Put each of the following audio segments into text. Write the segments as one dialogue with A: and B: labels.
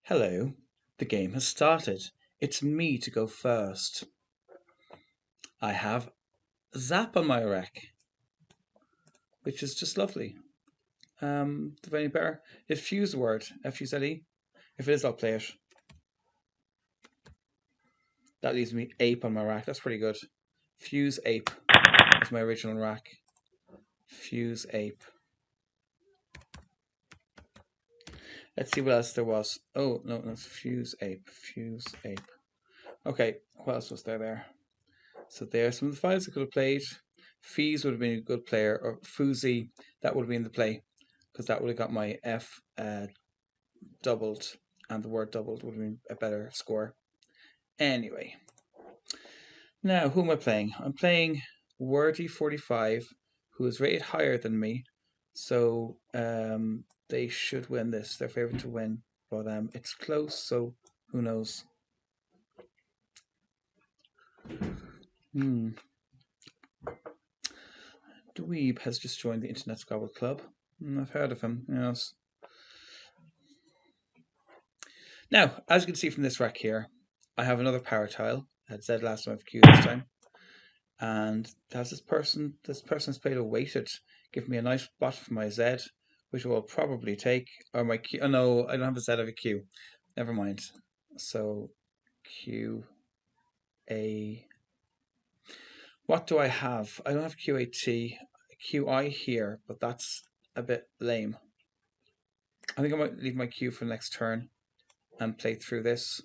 A: Hello, the game has started. It's me to go first. I have Zap on my rack, which is just lovely. The any better? Is Fuse a word? F-U-Z-E? If it is, I'll play it. That leaves me Ape on my rack. That's pretty good. Fuse Ape is my original rack. Fuse Ape. Let's see what else there was. Oh, no, that's Fuse Ape. Fuse Ape. Okay, what else was there? So there's some of the files I could have played. Fees would have been a good player, or Foozy, that would have been the play, because that would have got my F doubled, and the word doubled would have been a better score. Anyway, now who am I playing? I'm playing Wordy45, who is rated higher than me, so they should win this. They're favourite to win, but it's close, so who knows? Dweeb has just joined the Internet ScrAWble Club. I've heard of him, yes. Now, as you can see from this rack here, I have another power tile. I had Z last time, I have Q this time. And this person has played a weighted, give me a nice spot for my Z, which I will probably take. Or my Q. Oh no, I don't have a Z, I have a Q. Never mind. So Q A. What do I have? I don't have QAT. QI here, but that's a bit lame. I think I might leave my Q for the next turn and play through this.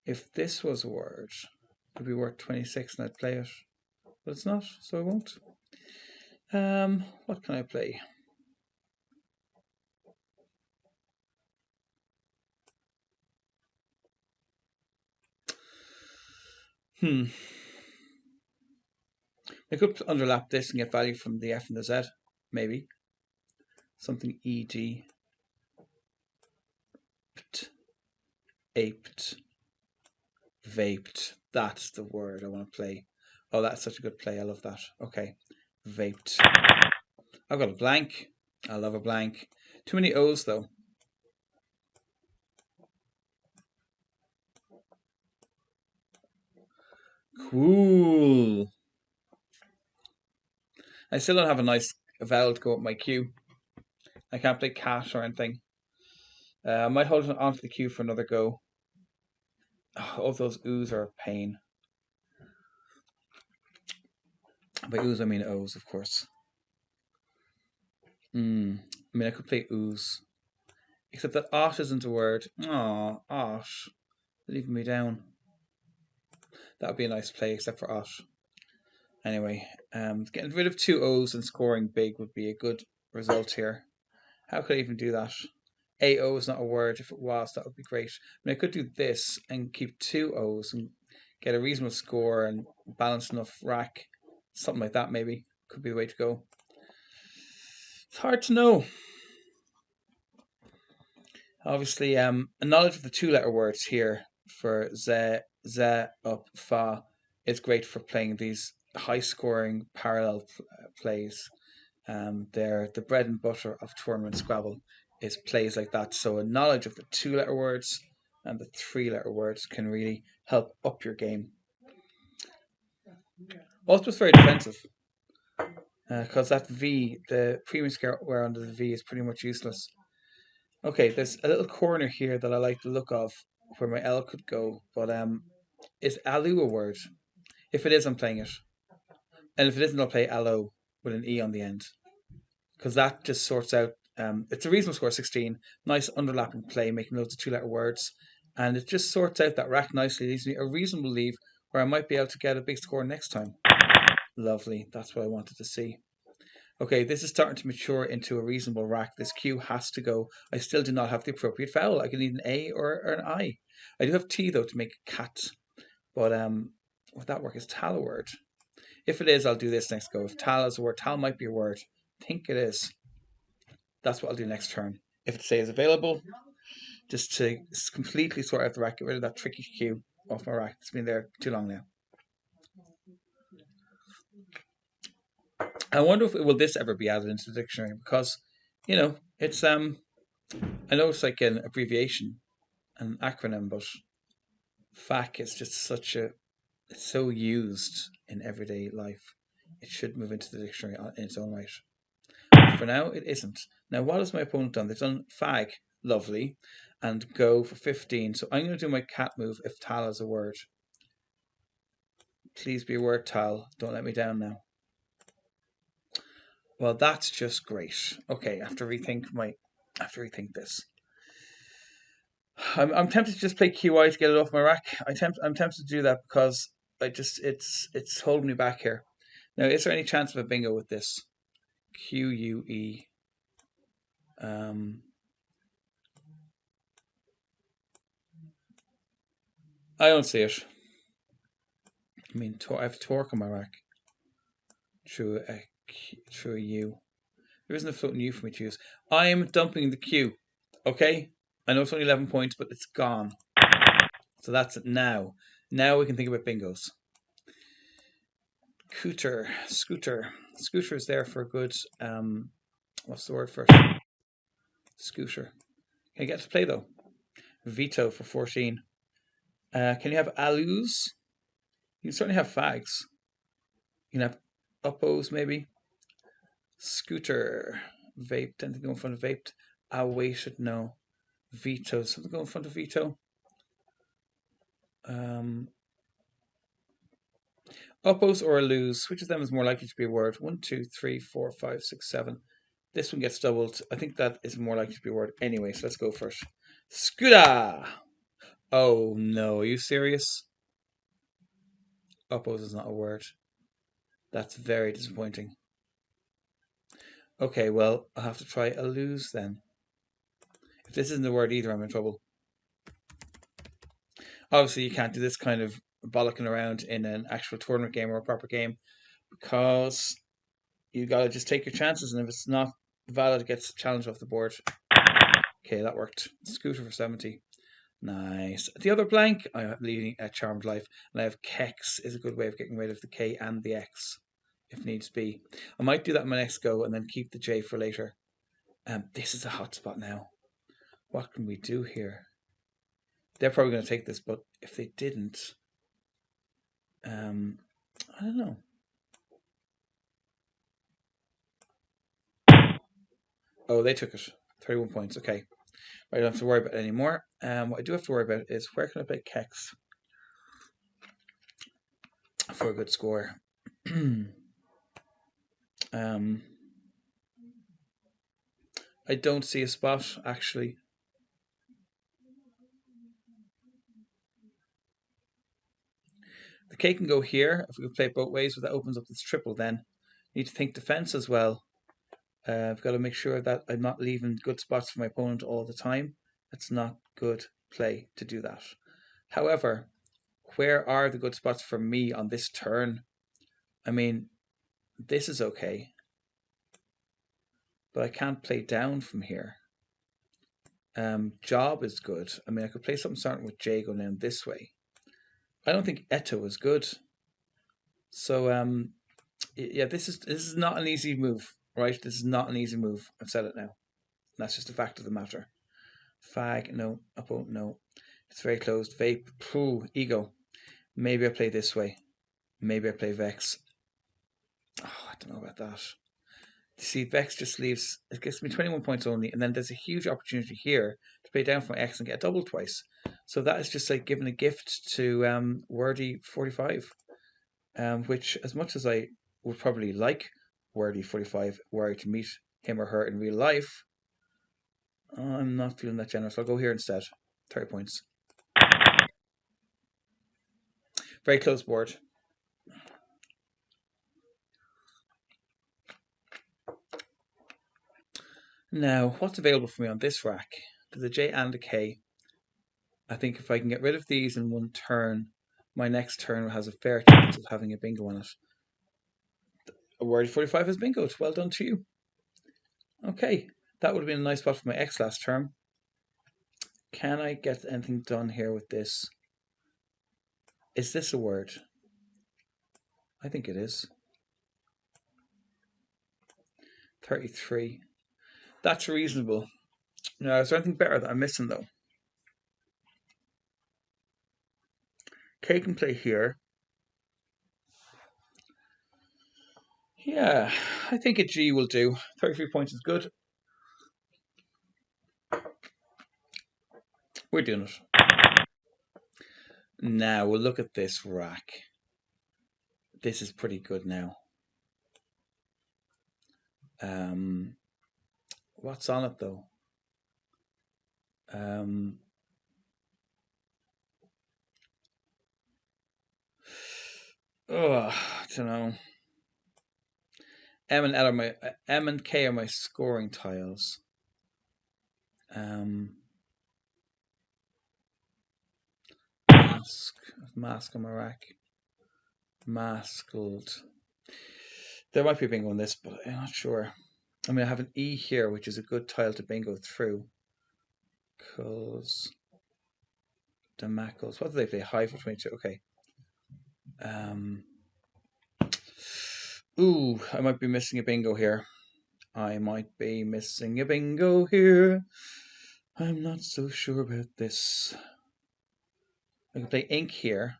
A: If this was a word, it would be worth 26 and I'd play it. But it's not, so I won't. What can I play? I could underlap this and get value from the F and the Z, maybe. Something e.g. Aped, vaped. That's the word I want to play. Oh, that's such a good play. I love that. Okay, vaped. I've got a blank. I love a blank. Too many O's though. Cool. I still don't have a nice vowel to go with my Q. I can't play cat or anything. I might hold on to the Q for another go. Oh, those O's are a pain. By O's, I mean O's, of course. I mean, I could play O's. Except that ot isn't a word. Aw, ot. Leaving me down. That would be a nice play, except for ot. Anyway, getting rid of two O's and scoring big would be a good result here. How could I even do that? AO is not a word. If it was, that would be great. I mean, I could do this and keep two O's and get a reasonable score and balance enough rack. Something like that, maybe. Could be the way to go. It's hard to know. Obviously, a knowledge of the two-letter words here for Z, up, fa is great for playing these high-scoring parallel plays. They're the bread and butter of tournament ScrAWble is plays like that. So a knowledge of the two-letter words and the three-letter words can really help up your game. Also, it's very defensive because that V, the premium square under the V, is pretty much useless. Okay, there's a little corner here that I like the look of where my L could go, but is alu a word? If it is, I'm playing it. And if it isn't, I'll play aloe with an E on the end. Because that just sorts out, it's a reasonable score, 16. Nice underlapping play, making loads of two-letter words. And it just sorts out that rack nicely, leaves me a reasonable leave where I might be able to get a big score next time. Lovely, that's what I wanted to see. Okay, this is starting to mature into a reasonable rack. This Q has to go. I still do not have the appropriate vowel. I can need an A or an I. I do have T, though, to make cat. But would that work as tal a word? If it is, I'll do this next go. If tal is a word, tal might be a word. I think it is. That's what I'll do next turn. If it stays available, just to completely sort out the rack, get rid of that tricky Q off my rack. It's been there too long now. I wonder if will this ever be added into the dictionary, because it's I know it's like an abbreviation, an acronym, but FAQ is just it's so used in everyday life. It should move into the dictionary in its own right. But for now, it isn't. Now, what has my opponent done? They've done fag, lovely, and go for 15. So I'm going to do my cat move if tal is a word. Please be a word, tal. Don't let me down now. Well, that's just great. Okay, I have to rethink this. I'm tempted to just play QI to get it off my rack. I'm tempted to do that because it's holding me back here. Now, is there any chance of a bingo with this? QUE. I don't see it. I mean, I have torque on my rack. Through a U. There isn't a floating U for me to use. I'm dumping the Q. Okay? I know it's only 11 points, but it's gone. So that's it now. Now we can think about bingos. Scooter. Scooter is there for a good, what's the word first? Scooter. Can I get to play though? Veto for 14. Can you have alus? You can certainly have fags. You can have uppos maybe. Scooter. Vaped. Anything going in front of vaped? Awaited, no. Veto. Something going in front of veto? Uppos or alus? Which of them is more likely to be a word? 1, 2, 3, 4, 5, 6, 7. This one gets doubled. I think that is more likely to be a word anyway, so let's go for it. Scooter! Oh no, are you serious? Uppos is not a word. That's very disappointing. Okay, well, I'll have to try alus then. If this isn't a word either, I'm in trouble. Obviously, you can't do this kind of bollocking around in an actual tournament game or a proper game, because you gotta just take your chances, and if it's not valid, it gets challenged off the board. Okay, that worked. Scooter for 70. Nice. The other blank, I'm leading a charmed life, and I have Kex is a good way of getting rid of the K and the X, if needs be. I might do that in my next go, and then keep the J for later. This is a hot spot now. What can we do here? They're probably going to take this, but if they didn't, I don't know. Oh, they took it. 31 points. Okay. I don't have to worry about it anymore. What I do have to worry about is where can I play Kex for a good score? I don't see a spot, actually. The K can go here. If we could play it both ways, but that opens up this triple then. Need to think defense as well. I've got to make sure that I'm not leaving good spots for my opponent all the time. That's not good play to do that. However, where are the good spots for me on this turn? I mean, this is okay, but I can't play down from here. Job is good. I mean, I could play something starting with J going down this way. I don't think Eto is good. So, yeah, this is not an easy move, right? This is not an easy move. I've said it now. That's just a fact of the matter. Fag, no. Uppo, no. It's very closed. Vape, poo, ego. Maybe I play this way. Maybe I play Vex. Oh, I don't know about that. You see, Vex just leaves, it gets me 21 points only, and then there's a huge opportunity here to play down from X and get a double twice. So that is just like giving a gift to Wordy 45, which, as much as I would probably like Wordy 45 were I to meet him or her in real life, I'm not feeling that generous. I'll go here instead. 30 points. Very close board. Now, what's available for me on this rack? There's a J and a K. I think if I can get rid of these in one turn, my next turn has a fair chance of having a bingo on it. A Wordy 45 has bingoed. Well done to you. Okay, that would have been a nice spot for my X last term. Can I get anything done here with this? Is this a word? I think it is. 33. That's reasonable. Now, is there anything better that I'm missing though? K can play here. Yeah, I think a G will do. 33 points is good. We're doing it. Now we'll look at this rack. This is pretty good now. What's on it though? I don't know. M and K are my scoring tiles. Mask on my rack. Masked. There might be a bingo on this, but I'm not sure. I mean, I have an E here, which is a good tile to bingo through. Culls. Damacles. What do they play? High for 22. Okay. Ooh, I might be missing a bingo here. I'm not so sure about this. I can play ink here.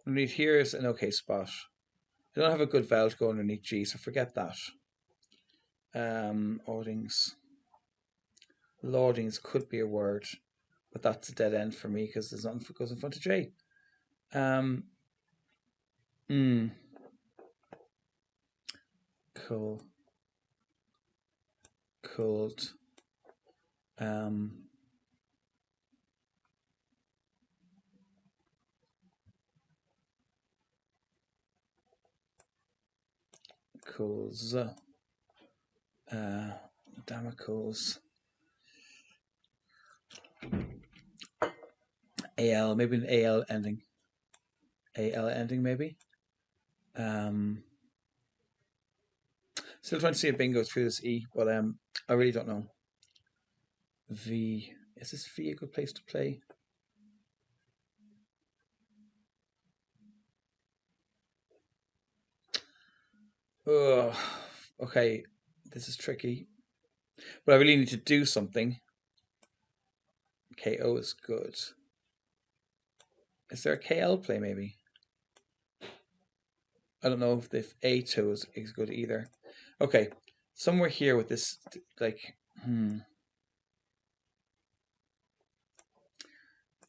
A: Underneath here is an okay spot. I don't have a good vowel to go underneath G, so forget that. Ordings. Lordings could be a word, but that's a dead end for me because there's nothing that goes in front of J. Cool. Cold. Cools. Damacles. AL, maybe an AL ending. AL ending, maybe. Still trying to see a bingo through this E, but I really don't know. V. Is this V a good place to play? Okay, this is tricky. But I really need to do something. KO is good. Is there a KL play maybe? I don't know if A2 is good either. Okay, somewhere here with this, like,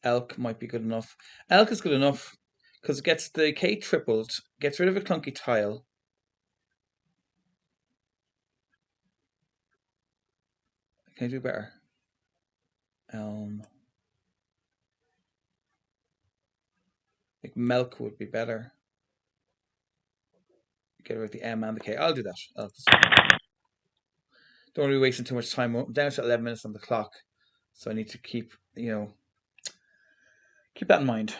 A: Elk might be good enough. Elk is good enough because it gets the K tripled, gets rid of a clunky tile. Can I do better? Elm. Like milk would be better. Get rid of the M and the K. I'll do that. Don't really wasting too much time. I'm down to 11 minutes on the clock, so I need to keep that in mind.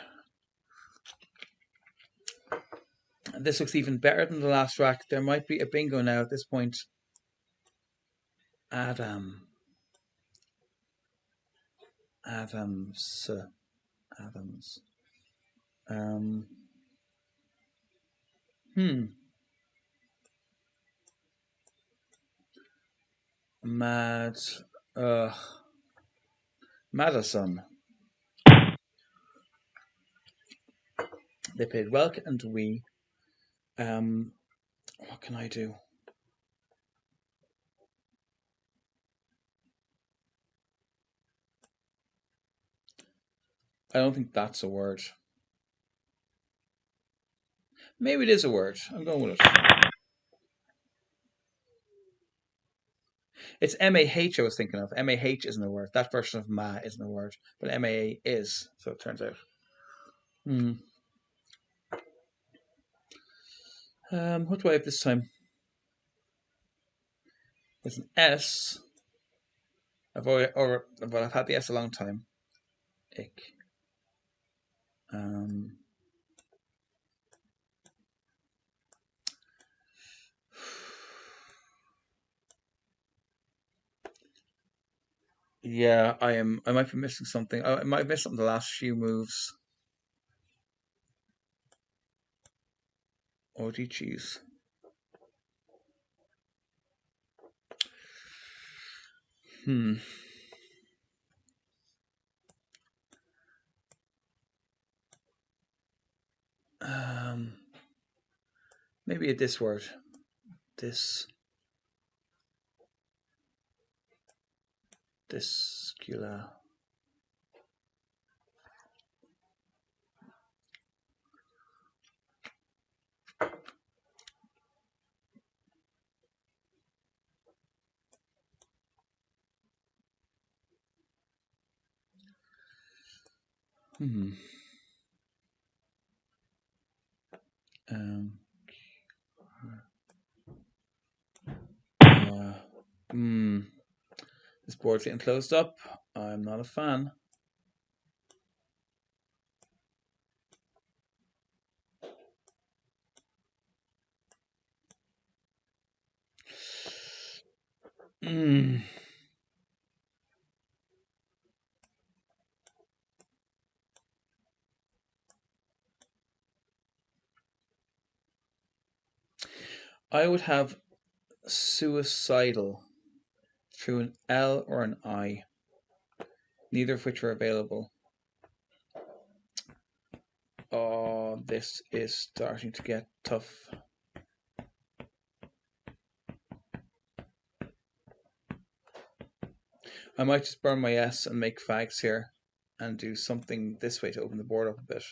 A: This looks even better than the last rack. There might be a bingo now at this point. Adams. Madison. They played Welk and we. What can I do? I don't think that's a word. Maybe it is a word. I'm going with it. It's MAH I was thinking of. MAH isn't a word. That version of ma isn't a word. But MAA is, so it turns out. What do I have this time? There's an S. I've had the S a long time. Ick. Yeah, I am. I might be missing something. I might have missed something the last few moves. Oh, gee, cheese. Hmm. Maybe a this word. This. Discula. Hmm. Um. This board's getting closed up. I'm not a fan. I would have suicidal through an L or an I, neither of which are available. Oh, this is starting to get tough. I might just burn my S and make fags here and do something this way to open the board up a bit.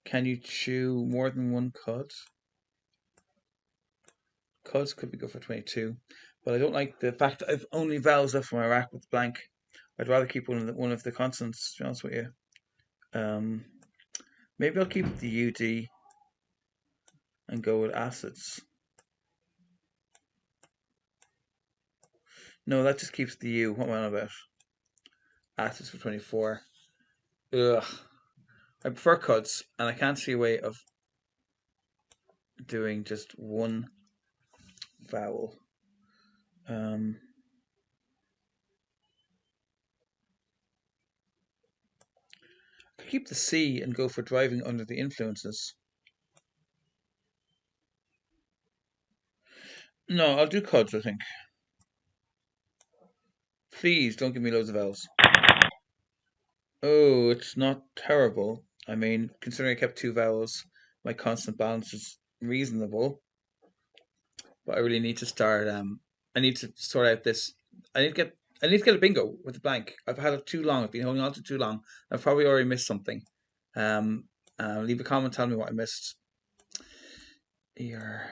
A: Can you chew more than one cud? Cuds could be good for 22, but I don't like the fact that I've only vowels left for my rack with blank. I'd rather keep one of the consonants, to be honest with you. Maybe I'll keep the UD and go with acids. No, that just keeps the U. What am I on about? Acids for 24. Ugh. I prefer cuds, and I can't see a way of doing just one vowel. Keep the C and go for driving under the influences. No, I'll do cuds, I think. Please don't give me loads of vowels. Oh, it's not terrible. I mean, considering I kept two vowels, my constant balance is reasonable. But I really need to start. I need to sort out this. I need to get a bingo with a blank. I've had it too long. I've been holding on to it too long. I've probably already missed something. Leave a comment. Tell me what I missed. Yearn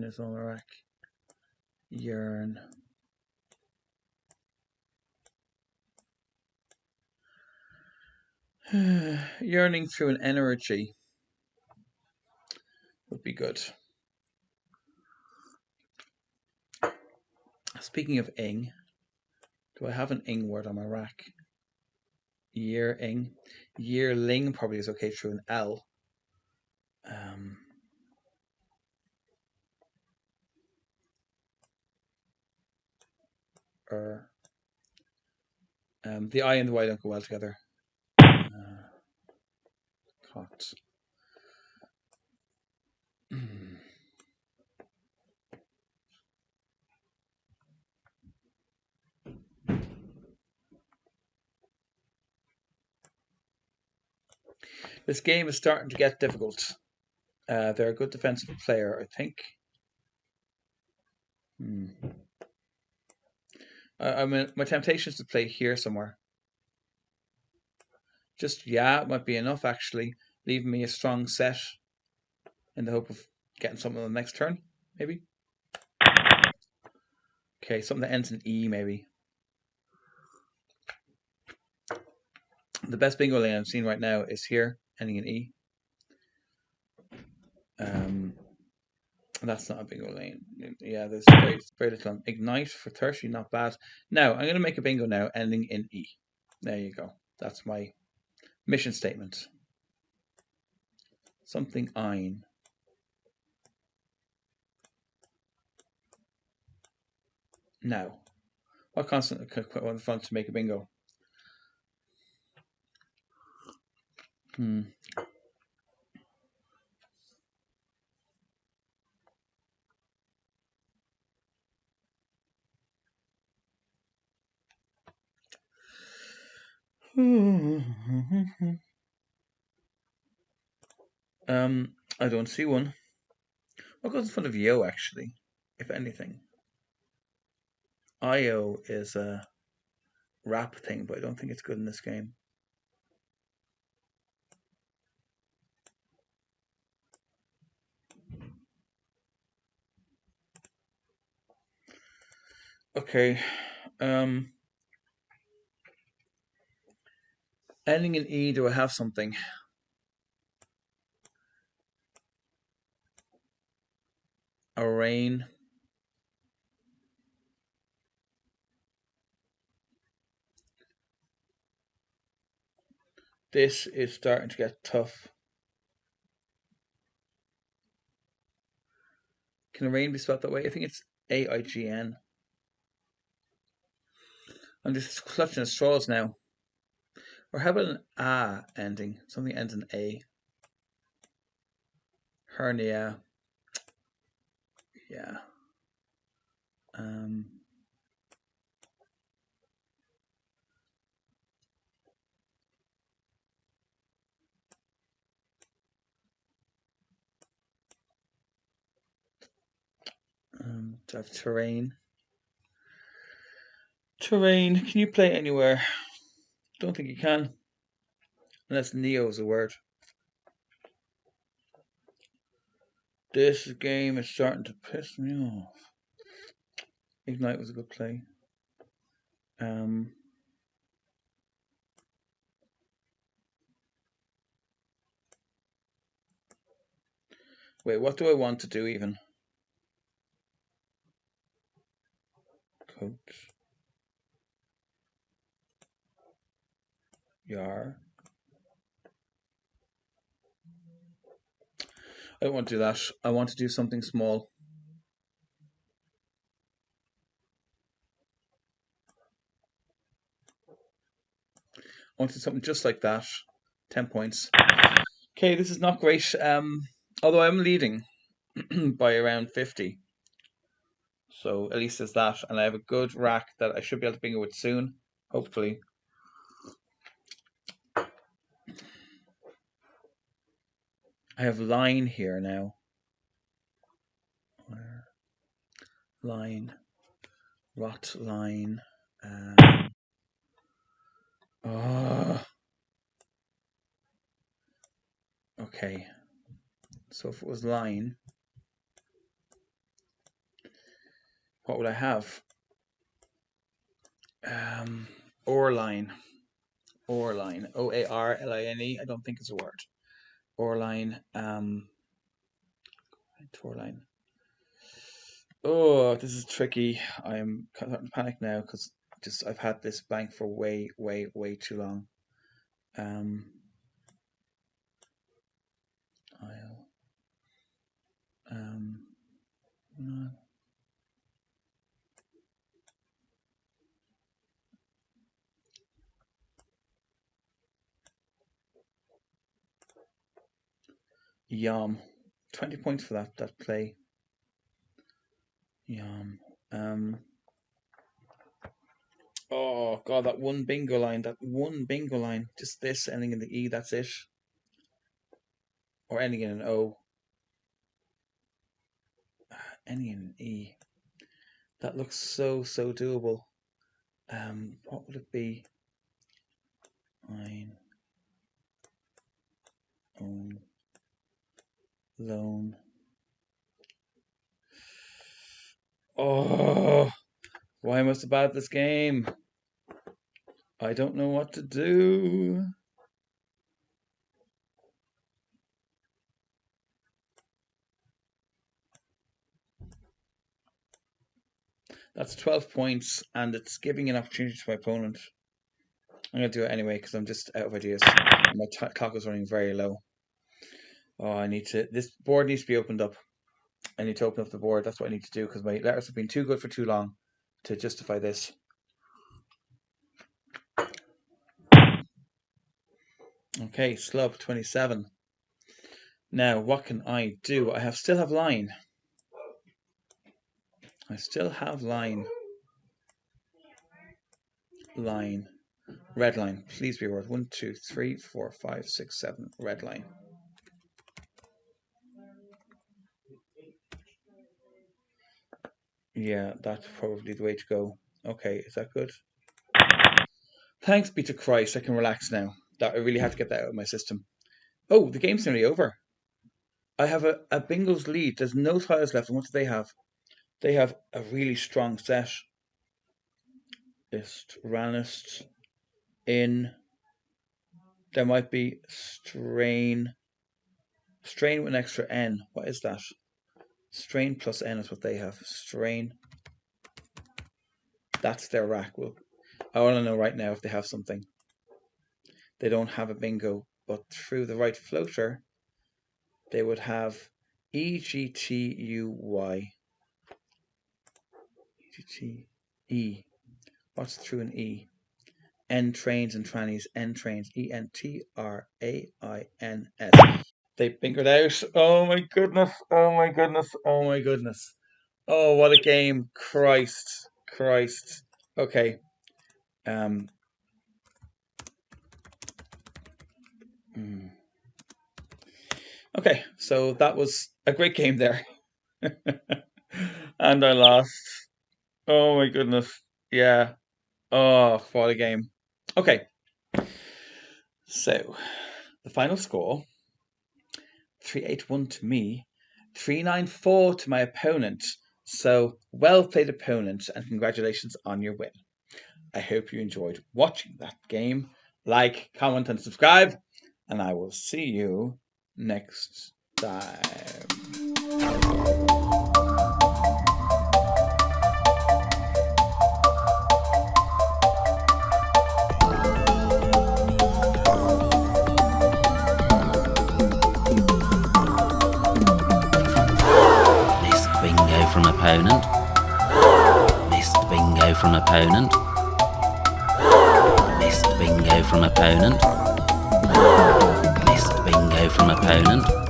A: is on the rack. Yearn. Yearning through an energy would be good. Speaking of ing, do I have an ing word on my rack? Year-ing. Yearling probably is okay through an L. The I and the Y don't go well together. Cot. This game is starting to get difficult. They're a good defensive player, I think. I mean, my temptation is to play here somewhere. Just, yeah, it might be enough, actually. Leaving me a strong set in the hope of getting something on the next turn, maybe. Okay, something that ends in E, maybe. The best bingo lane I've seen right now is here, ending in E. That's not a bingo lane. Yeah, there's very little. Ignite for 30, not bad. Now, I'm going to make a bingo now, ending in E. There you go. That's my mission statement. Something ein. Now, what consonant could I put on the front to make a bingo? I don't see one. What goes in front of yo, actually, if anything? IO is a rap thing, but I don't think it's good in this game. Okay. Ending in E, do I have something? A rain. This is starting to get tough. Can a rain be spelled that way? I think it's AIGN. I'm just clutching at straws now. Or how about an A ending? Something ends in A. Hernia. Yeah. To have terrain. Terrain. Can you play anywhere? Don't think you can. Unless Neo is a word. This game is starting to piss me off. Ignite was a good play. Wait, what do I want to do even? Coach. Yar. I don't want to do that. I want to do something small. I want to do something just like that. 10 points. Okay, this is not great. Although I'm leading by around 50. So at least there's that. And I have a good rack that I should be able to bingo with soon. Hopefully. I have line here now. Line. Rot line. Okay. So if it was line, what would I have? Or line. Or line. OARLINE. I don't think it's a word. Or line. Tor line. Oh, this is tricky. I'm starting to panic now because I've had this blank for way too long. No. Yum. 20 points for that play. Yum. Oh god, that one bingo line. Just this ending in the E, that's it. Or ending in an O. Ending in an E. That looks so doable. What would it be? Line. Own. Loan. Oh, why am I so bad at this game? I don't know what to do. That's 12 points, and it's giving an opportunity to my opponent. I'm going to do it anyway because I'm just out of ideas. My clock is running very low. Oh, this board needs to be opened up. I need to open up the board. That's what I need to do because my letters have been too good for too long to justify this. Okay, slub 27. Now, what can I do? I still have line. Line. Red line. Please be a word. 1, 2, 3, 4, 5, 6, 7. Red line. Yeah, that's probably the way to go. Okay, is that good? Thanks be to Christ, I can relax now. That I really had to get that out of my system. Oh, the game's nearly over. I have a bingo's lead. There's no tiles left. And what do they have? They have a really strong set. Ist, Ranist, in. There might be strain. Strain with an extra N. What is that? Strain plus N is what they have. Strain. That's their rack. Well, I want to know right now if they have something. They don't have a bingo, but through the right floater, they would have EGTUY. EGTE. What's through an E? N trains and trannies. N trains. ENTRAINS. They bingoed out. Oh my goodness. Oh my goodness. Oh my goodness. Oh, what a game. Christ. Okay. Okay, so that was a great game there. And I lost. Oh my goodness. Yeah. Oh, what a game. Okay. So, the final score, 381 to me, 394 to my opponent. So, well played, opponent, and congratulations on your win. I hope you enjoyed watching that game. Like, comment, and subscribe, and I will see you next time.
B: From opponent. Missed bingo from opponent. Missed bingo from opponent. Missed bingo from opponent.